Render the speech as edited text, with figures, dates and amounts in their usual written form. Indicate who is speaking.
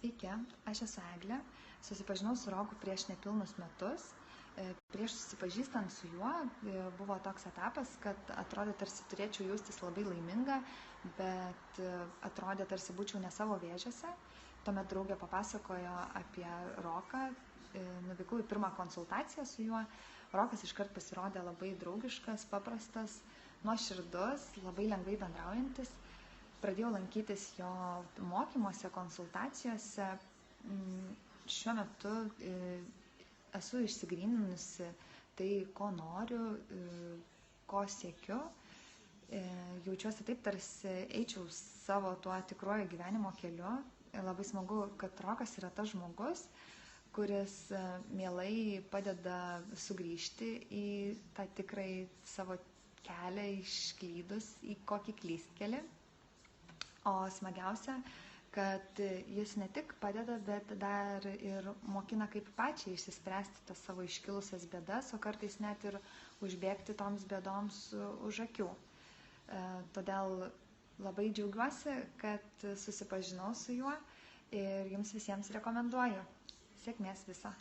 Speaker 1: Sveiki, aš esu Eglė. Susipažinau su Roku prieš nepilnus metus. Prieš susipažįstant su juo buvo toks etapas, kad atrodė tarsi turėčiau jaustis labai laiminga, bet atrodė tarsi būčiau ne savo vėžiose. Tuomet draugė papasakojo apie Roką, nuvykau į pirmą konsultaciją su juo. Rokas iškart pasirodė labai draugiškas, paprastas, nuoširdus, labai lengvai bendraujantis. Pradėjau lankytis jo mokymuose, konsultacijose. Šiuo metu esu išsigryninusi tai, ko noriu, ko siekiu. Jaučiuosi taip, tarsi eičiau savo tuo tikruoju gyvenimo keliu. Labai smagu, kad Rokas yra tas žmogus, kuris mielai padeda sugrįžti į tą tikrai savo kelią išklydus į kokį klystkelį. O smagiausia, kad jis ne tik padeda, bet dar ir mokina kaip pačiai išsispręsti tas savo iškilusias bėdas, o kartais net ir užbėgti toms bėdoms už akių. Todėl labai džiaugiuosi, kad susipažinau su juo ir jums visiems rekomenduoju. Sėkmės viso.